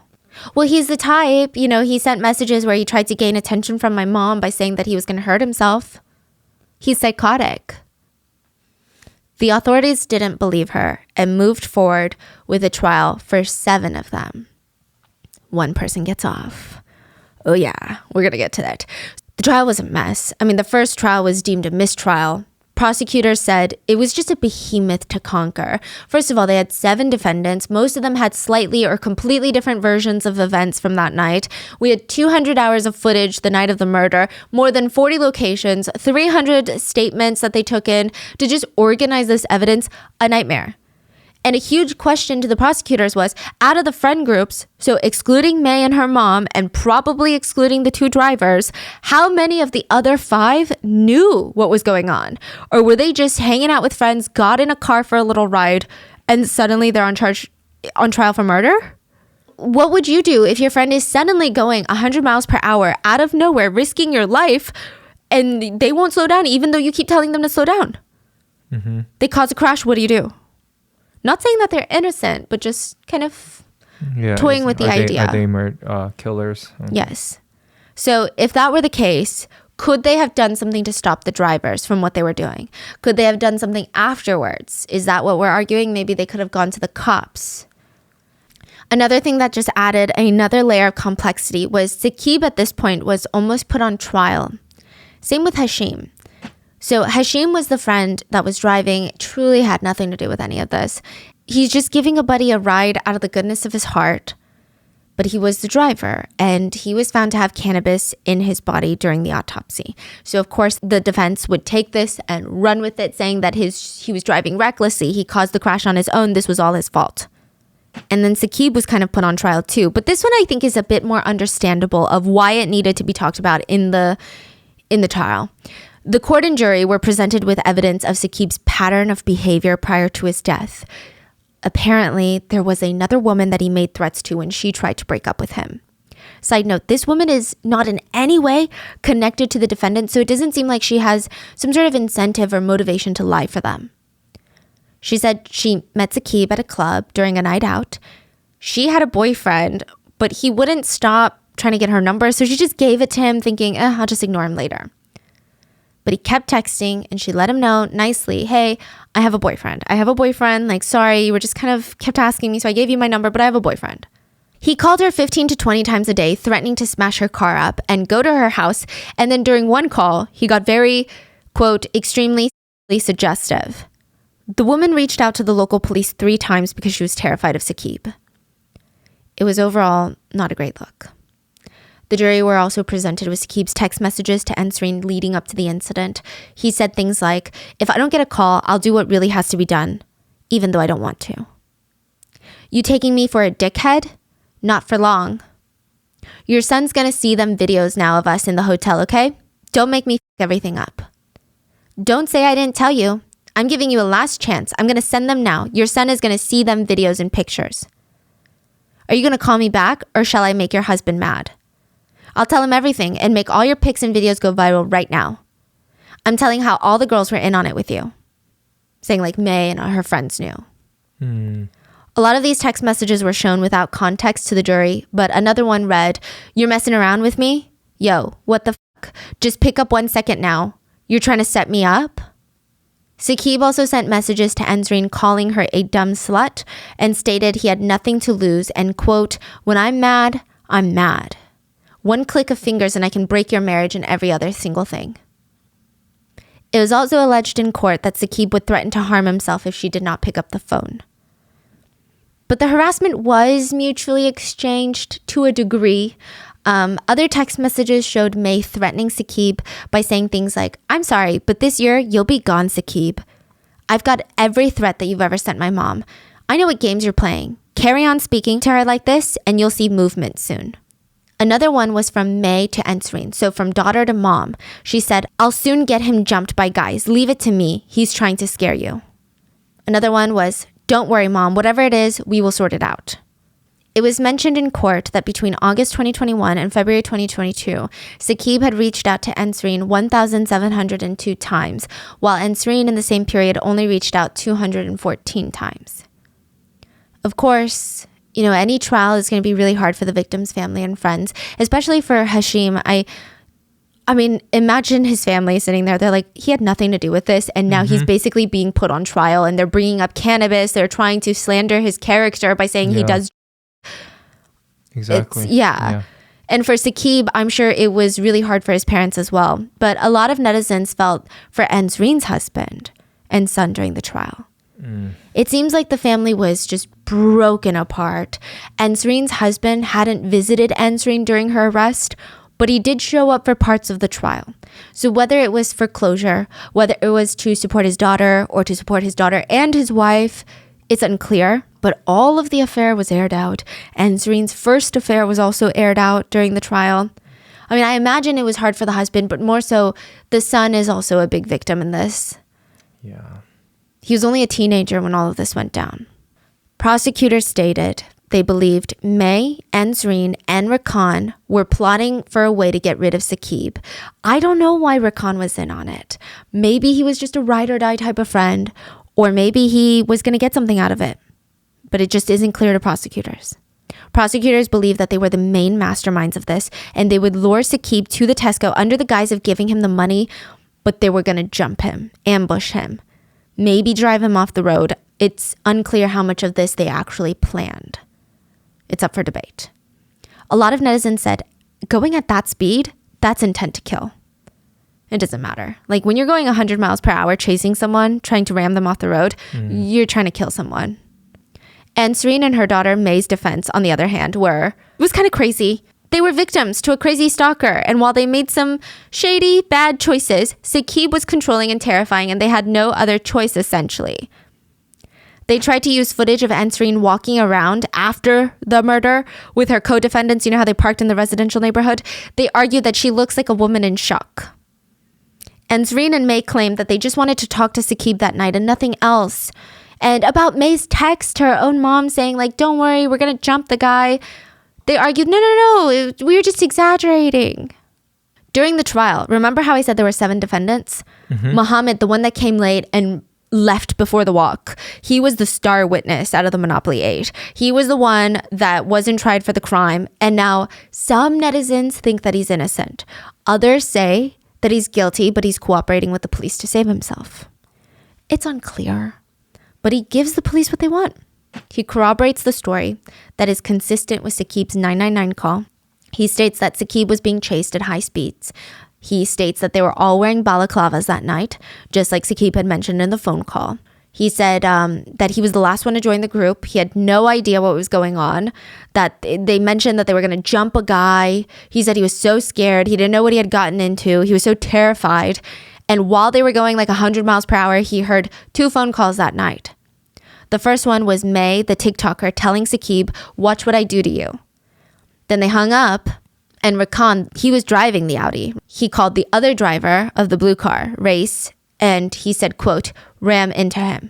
Well, he's the type, he sent messages where he tried to gain attention from my mom by saying that he was going to hurt himself. He's psychotic. The authorities didn't believe her and moved forward with a trial for 7 of them. One person gets off. Oh yeah, we're going to get to that. The trial was a mess. I mean, the first trial was deemed a mistrial. Prosecutors said it was just a behemoth to conquer. First of all, they had 7 defendants. Most of them had slightly or completely different versions of events from that night. We had 200 hours of footage the night of the murder, more than 40 locations, 300 statements that they took in to just organize this evidence. A nightmare. And a huge question to the prosecutors was, out of the friend groups, so excluding May and her mom and probably excluding the 2 drivers, how many of the other 5 knew what was going on? Or were they just hanging out with friends, got in a car for a little ride, and suddenly they're on trial for murder? What would you do if your friend is suddenly going 100 miles per hour out of nowhere, risking your life, and they won't slow down even though you keep telling them to slow down? Mm-hmm. They cause a crash, what do you do? Not saying that they're innocent, but just kind of toying with the idea. Are they killers? Yes. So if that were the case, could they have done something to stop the drivers from what they were doing? Could they have done something afterwards? Is that what we're arguing? Maybe they could have gone to the cops. Another thing that just added another layer of complexity was Saqib at this point was almost put on trial. Same with Hashim. So Hashim was the friend that was driving, truly had nothing to do with any of this. He's just giving a buddy a ride out of the goodness of his heart. But he was the driver, and he was found to have cannabis in his body during the autopsy. So of course, the defense would take this and run with it, saying that he was driving recklessly. He caused the crash on his own. This was all his fault. And then Saqib was kind of put on trial too. But this one I think is a bit more understandable of why it needed to be talked about in the trial. The court and jury were presented with evidence of Saqib's pattern of behavior prior to his death. Apparently, there was another woman that he made threats to when she tried to break up with him. Side note, this woman is not in any way connected to the defendant, so it doesn't seem like she has some sort of incentive or motivation to lie for them. She said she met Saqib at a club during a night out. She had a boyfriend, but he wouldn't stop trying to get her number, so she just gave it to him thinking, I'll just ignore him later. But he kept texting and she let him know nicely, hey, I have a boyfriend. Like, sorry, you were just kind of kept asking me, so I gave you my number, but I have a boyfriend. He called her 15 to 20 times a day, threatening to smash her car up and go to her house. And then during one call, he got very, quote, extremely suggestive. The woman reached out to the local police 3 times because she was terrified of Saqib. It was overall not a great look. The jury were also presented with Saqib's text messages to Ensreen leading up to the incident. He said things like, if I don't get a call, I'll do what really has to be done, even though I don't want to. You taking me for a dickhead? Not for long. Your son's gonna see them videos now of us in the hotel, okay? Don't make me f*** everything up. Don't say I didn't tell you. I'm giving you a last chance. I'm gonna send them now. Your son is gonna see them videos and pictures. Are you gonna call me back, or shall I make your husband mad? I'll tell him everything and make all your pics and videos go viral right now. I'm telling how all the girls were in on it with you. Saying like May and her friends knew. A lot of these text messages were shown without context to the jury, but another one read, you're messing around with me? Yo, what the fuck? Just pick up 1 second now. You're trying to set me up? Saqib also sent messages to Ensreen calling her a dumb slut and stated he had nothing to lose and, quote, when I'm mad, I'm mad. 1 click of fingers and I can break your marriage and every other single thing. It was also alleged in court that Saqib would threaten to harm himself if she did not pick up the phone. But the harassment was mutually exchanged to a degree. Other text messages showed May threatening Saqib by saying things like, I'm sorry, but this year you'll be gone, Saqib. I've got every threat that you've ever sent my mom. I know what games you're playing. Carry on speaking to her like this and you'll see movement soon. Another one was from May to Ensreen, so from daughter to mom. She said, I'll soon get him jumped by guys. Leave it to me. He's trying to scare you. Another one was, don't worry, mom. Whatever it is, we will sort it out. It was mentioned in court that between August 2021 and February 2022, Saqib had reached out to Ensreen 1,702 times, while Ensreen in the same period only reached out 214 times. Of course, any trial is going to be really hard for the victim's family and friends, especially for Hashim. I mean, imagine his family sitting there. They're like, he had nothing to do with this. And now he's basically being put on trial, and they're bringing up cannabis. They're trying to slander his character by saying he does. Exactly. Yeah. And for Saqib, I'm sure it was really hard for his parents as well. But a lot of netizens felt for Ansreen's husband and son during the trial. It seems like the family was just broken apart. Ansreen's husband hadn't visited Ansreen during her arrest, but he did show up for parts of the trial. So whether it was for closure, whether it was to support his daughter or to support his daughter and his wife, it's unclear. But all of the affair was aired out. Ansreen's first affair was also aired out during the trial. I mean, I imagine it was hard for the husband, but more so, the son is also a big victim in this. Yeah. He was only a teenager when all of this went down. Prosecutors stated they believed May, Ansreen, and Rakan were plotting for a way to get rid of Saqib. I don't know why Rakan was in on it. Maybe he was just a ride or die type of friend, or maybe he was going to get something out of it. But it just isn't clear to prosecutors. Prosecutors believe that they were the main masterminds of this, and they would lure Saqib to the Tesco under the guise of giving him the money, but they were going to jump him, ambush him, maybe drive him off the road. It's unclear how much of this they actually planned. It's up for debate. A lot of netizens said, going at that speed, that's intent to kill. It doesn't matter. Like when you're going 100 miles per hour chasing someone, trying to ram them off the road, you're trying to kill someone. Ansreen and her daughter May's defense, on the other hand, it was kind of crazy. They were victims to a crazy stalker, and while they made some shady, bad choices, Saqib was controlling and terrifying, and they had no other choice, essentially. They tried to use footage of Ansreen walking around after the murder with her co-defendants. You know how they parked in the residential neighborhood? They argued that she looks like a woman in shock. Ansreen and May claimed that they just wanted to talk to Saqib that night and nothing else. And about May's text to her own mom saying, like, don't worry, we're going to jump the guy. They argued, no, we were just exaggerating. During the trial, remember how I said there were 7 defendants? Muhammad, the one that came late and left before the walk, he was the star witness out of the Monopoly 8. He was the one that wasn't tried for the crime. And now some netizens think that he's innocent. Others say that he's guilty, but he's cooperating with the police to save himself. It's unclear, but he gives the police what they want. He corroborates the story that is consistent with Saqib's 999 call. He states that Saqib was being chased at high speeds. He states that they were all wearing balaclavas that night, just like Saqib had mentioned in the phone call. He said that he was the last one to join the group. He had no idea what was going on, that they mentioned that they were going to jump a guy. He said he was so scared. He didn't know what he had gotten into. He was so terrified. And while they were going like 100 miles per hour, he heard 2 phone calls that night. The first one was May, the TikToker, telling Saqib, watch what I do to you. Then they hung up, and Rakan, he was driving the Audi. He called the other driver of the blue car, Race, and he said, quote, ram into him.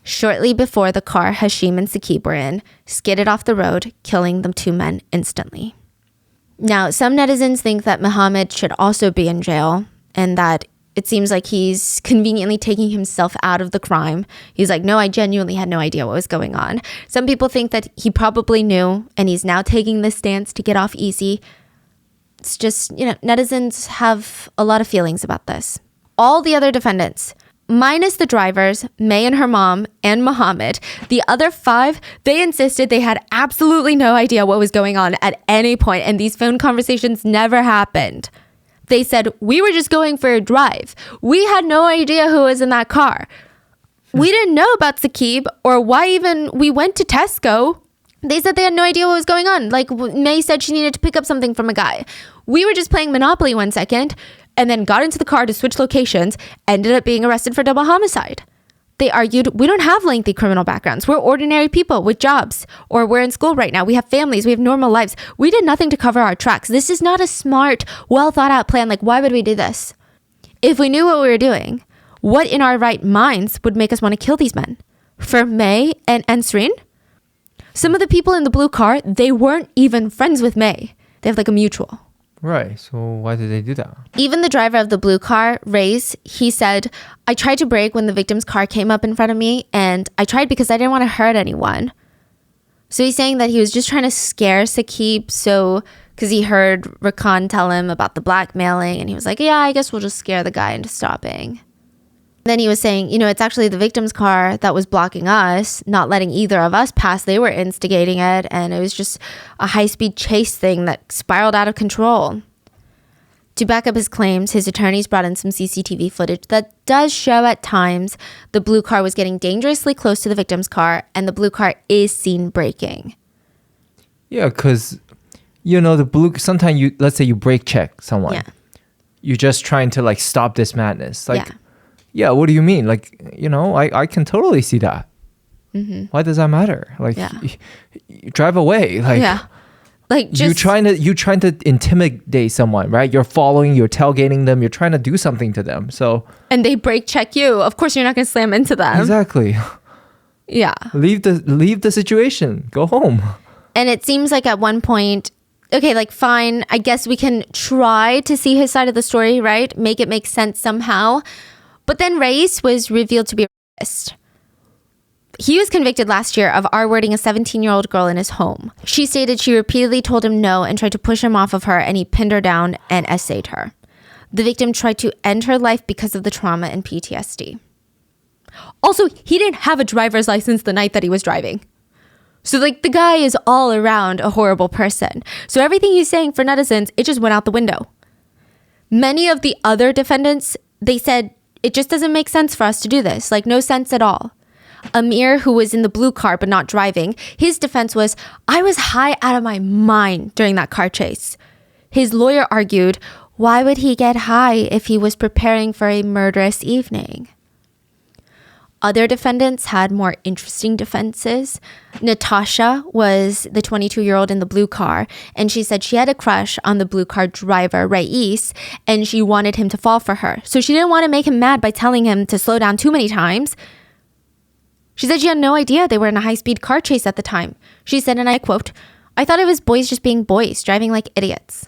Shortly before the car Hashim and Saqib were in, skidded off the road, killing the 2 men instantly. Now, some netizens think that Muhammad should also be in jail, and that it seems like he's conveniently taking himself out of the crime. He's like, no, I genuinely had no idea what was going on. Some people think that he probably knew, and he's now taking this stance to get off easy. It's just, netizens have a lot of feelings about this. All the other defendants, minus the drivers, May and her mom, and Muhammad, the other 5, they insisted they had absolutely no idea what was going on at any point, and these phone conversations never happened. They said, we were just going for a drive. We had no idea who was in that car. We didn't know about Saqib or why even we went to Tesco. They said they had no idea what was going on. Like May said she needed to pick up something from a guy. We were just playing Monopoly one second and then got into the car to switch locations, ended up being arrested for double homicide. They argued, we don't have lengthy criminal backgrounds. We're ordinary people with jobs, or we're in school right now. We have families. We have normal lives. We did nothing to cover our tracks. This is not a smart, well thought out plan. Like, why would we do this? If we knew what we were doing, what in our right minds would make us want to kill these men? For May and Ansreen? Some of the people in the blue car, they weren't even friends with May. They have like a mutual. Right. So why did they do that? Even the driver of the blue car, Race, he said, I tried to brake when the victim's car came up in front of me, and I tried because I didn't want to hurt anyone. So he's saying that he was just trying to scare Saqib, because he heard Rakan tell him about the blackmailing, and he was like, yeah, I guess we'll just scare the guy into stopping. Then he was saying, it's actually the victim's car that was blocking us, not letting either of us pass. They were instigating it, and it was just a high-speed chase thing that spiraled out of control. To back up his claims, his attorneys brought in some CCTV footage that does show at times the blue car was getting dangerously close to the victim's car, and the blue car is seen braking. Yeah, because, the blue, sometimes let's say you brake check someone. Yeah. You're just trying to like stop this madness. Like, Yeah. yeah, what do you mean? Like, I can totally see that. Mm-hmm. Why does that matter? Like, you drive away. Like, Yeah. Like just you trying to intimidate someone, right? You're following, you're tailgating them, you're trying to do something to them. So and they brake check you. Of course, you're not going to slam into them. exactly. Yeah. Leave the situation. Go home. And it seems like at one point, okay, like fine, I guess we can try to see his side of the story, right? Make it make sense somehow. But then Reyes was revealed to be a rapist. He was convicted last year of R-wording a 17-year-old girl in his home. She stated she repeatedly told him no and tried to push him off of her, and he pinned her down and essayed her. The victim tried to end her life because of the trauma and PTSD. Also, he didn't have a driver's license the night that he was driving. So, like, the guy is all around a horrible person. So everything he's saying for netizens, it just went out the window. Many of the other defendants, they said, it just doesn't make sense for us to do this. Like, no sense at all. Amir, who was in the blue car but not driving, his defense was, I was high out of my mind during that car chase. His lawyer argued, why would he get high if he was preparing for a murderous evening? Other defendants had more interesting defenses. Natasha was the 22-year-old in the blue car, and she said she had a crush on the blue car driver, Reyes, and she wanted him to fall for her. So she didn't want to make him mad by telling him to slow down too many times. She said she had no idea they were in a high-speed car chase at the time. She said, and I quote, I thought it was boys just being boys, driving like idiots.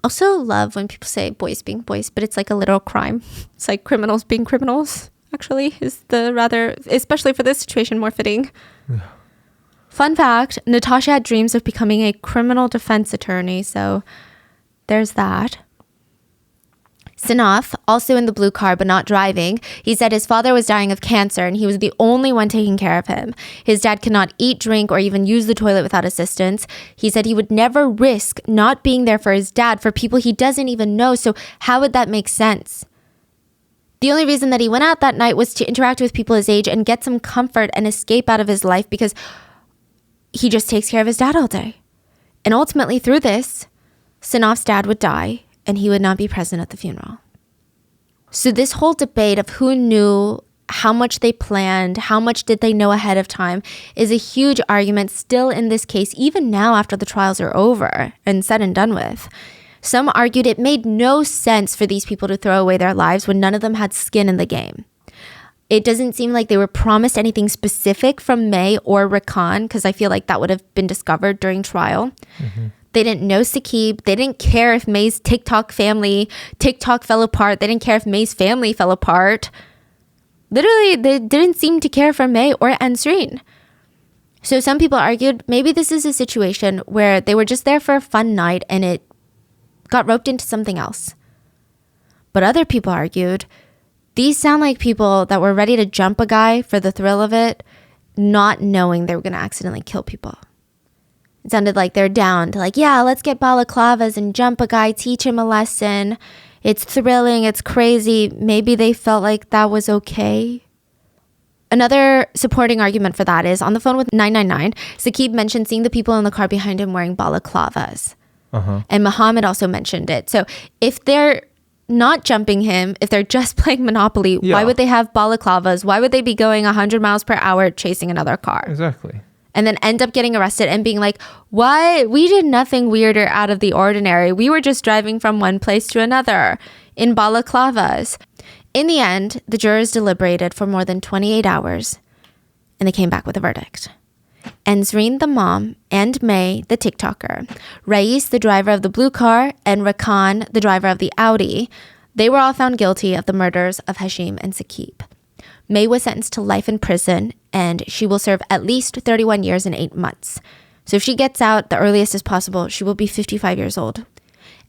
Also love when people say boys being boys, but it's like a literal crime. It's like criminals being criminals, actually, is the rather, especially for this situation, more fitting. Yeah. Fun fact, Natasha had dreams of becoming a criminal defense attorney, so there's that. Sinaf, also in the blue car but not driving, he said his father was dying of cancer and he was the only one taking care of him. His dad could not eat, drink, or even use the toilet without assistance. He said he would never risk not being there for his dad for people he doesn't even know, so how would that make sense? The only reason that he went out that night was to interact with people his age and get some comfort and escape out of his life because he just takes care of his dad all day. And ultimately through this, Sinaf's dad would die and he would not be present at the funeral. So this whole debate of who knew, how much they planned, how much did they know ahead of time is a huge argument still in this case, even now after the trials are over and said and done with. Some argued it made no sense for these people to throw away their lives when none of them had skin in the game. It doesn't seem like they were promised anything specific from May or Rakan, because I feel like that would have been discovered during trial. Mm-hmm. They didn't know Saqib. They didn't care if May's TikTok fell apart. They didn't care if May's family fell apart. Literally, they didn't seem to care for May or Ansreen. So some people argued maybe this is a situation where they were just there for a fun night and it got roped into something else. But other people argued these sound like people that were ready to jump a guy for the thrill of it, not knowing they were going to accidentally kill people. It sounded like they're down to like, yeah, let's get balaclavas and jump a guy, teach him a lesson. It's thrilling. It's crazy. Maybe they felt like that was okay. Another supporting argument for that is on the phone with 999, Saqib mentioned seeing the people in the car behind him wearing balaclavas. Uh-huh. And Muhammad also mentioned it. So if they're not jumping him, if they're just playing Monopoly, why would they have balaclavas? Why would they be going 100 miles per hour chasing another car? Exactly. And then end up getting arrested and being like, what? We did nothing weird or out of the ordinary. We were just driving from one place to another in balaclavas. In the end, the jurors deliberated for more than 28 hours and they came back with a verdict. Ansreen, the mom, and May, the TikToker, Reyes, the driver of the blue car, and Rakan, the driver of the Audi, they were all found guilty of the murders of Hashim and Saqib. May was sentenced to life in prison, and she will serve at least 31 years and 8 months. So if she gets out the earliest as possible, she will be 55 years old.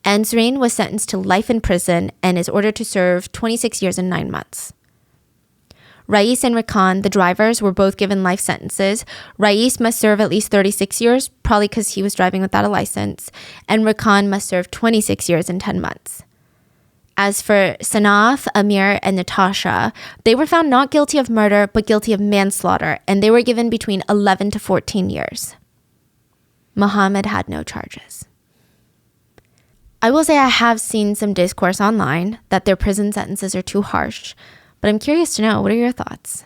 Ansarine was sentenced to life in prison and is ordered to serve 26 years and 9 months. Rais and Rakan, the drivers, were both given life sentences. Rais must serve at least 36 years, probably because he was driving without a license, and Rakan must serve 26 years and 10 months. As for Sanaf, Amir, and Natasha, they were found not guilty of murder, but guilty of manslaughter, and they were given between 11 to 14 years. Muhammad had no charges. I will say I have seen some discourse online that their prison sentences are too harsh, but I'm curious to know, what are your thoughts?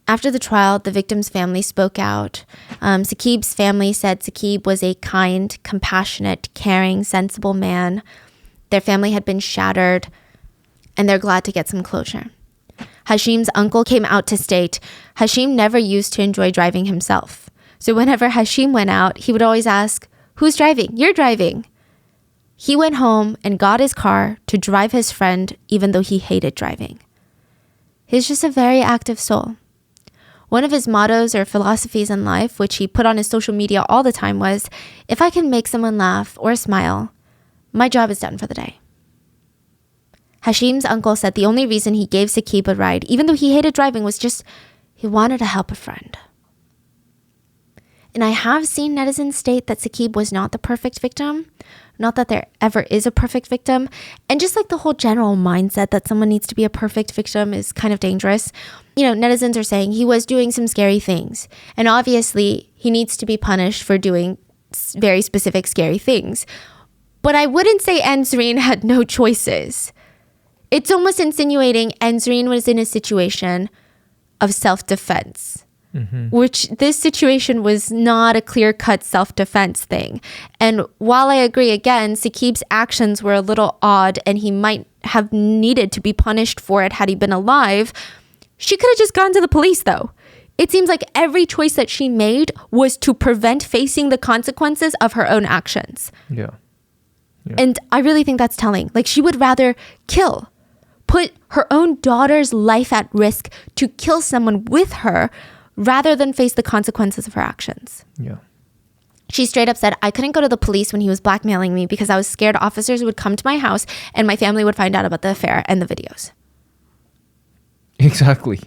After the trial, the victim's family spoke out. Saqib's family said Saqib was a kind, compassionate, caring, sensible man. Their family had been shattered, and they're glad to get some closure. Hashim's uncle came out to state Hashim never used to enjoy driving himself. So whenever Hashim went out, he would always ask, "Who's driving? You're driving." He went home and got his car to drive his friend, even though he hated driving. He's just a very active soul. One of his mottos or philosophies in life, which he put on his social media all the time, was, "If I can make someone laugh or smile, my job is done for the day." Hashim's uncle said the only reason he gave Saqib a ride, even though he hated driving, was just he wanted to help a friend. And I have seen netizens state that Saqib was not the perfect victim. Not that there ever is a perfect victim. And just like the whole general mindset that someone needs to be a perfect victim is kind of dangerous. You know, netizens are saying he was doing some scary things. And obviously, he needs to be punished for doing very specific scary things. But I wouldn't say Ansarine had no choices. It's almost insinuating Ansarine was in a situation of self-defense. Which this situation was not a clear-cut self-defense thing. And while I agree, again, Saqib's actions were a little odd and he might have needed to be punished for it had he been alive, she could have just gone to the police, though. It seems like every choice that she made was to prevent facing the consequences of her own actions. Yeah. And I really think that's telling. Like, she would rather put her own daughter's life at risk to kill someone with her rather than face the consequences of her actions. Yeah. She straight up said, "I couldn't go to the police when he was blackmailing me because I was scared officers would come to my house and my family would find out about the affair and the videos." Exactly.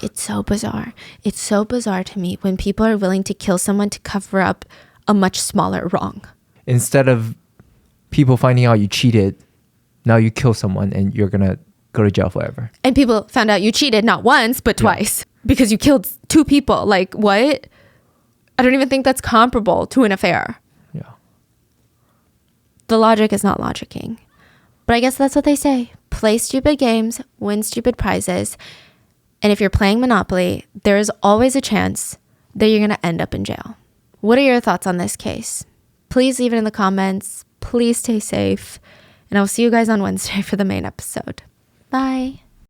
It's so bizarre. It's so bizarre to me when people are willing to kill someone to cover up a much smaller wrong. Instead of people finding out you cheated, now you kill someone and you're going to go to jail forever. And people found out you cheated not once, but twice. Because you killed 2 people. Like, what? I don't even think that's comparable to an affair. Yeah. The logic is not logicking. But I guess that's what they say. Play stupid games, win stupid prizes. And if you're playing Monopoly, there is always a chance that you're going to end up in jail. What are your thoughts on this case? Please leave it in the comments. Please stay safe. And I'll see you guys on Wednesday for the main episode. Bye.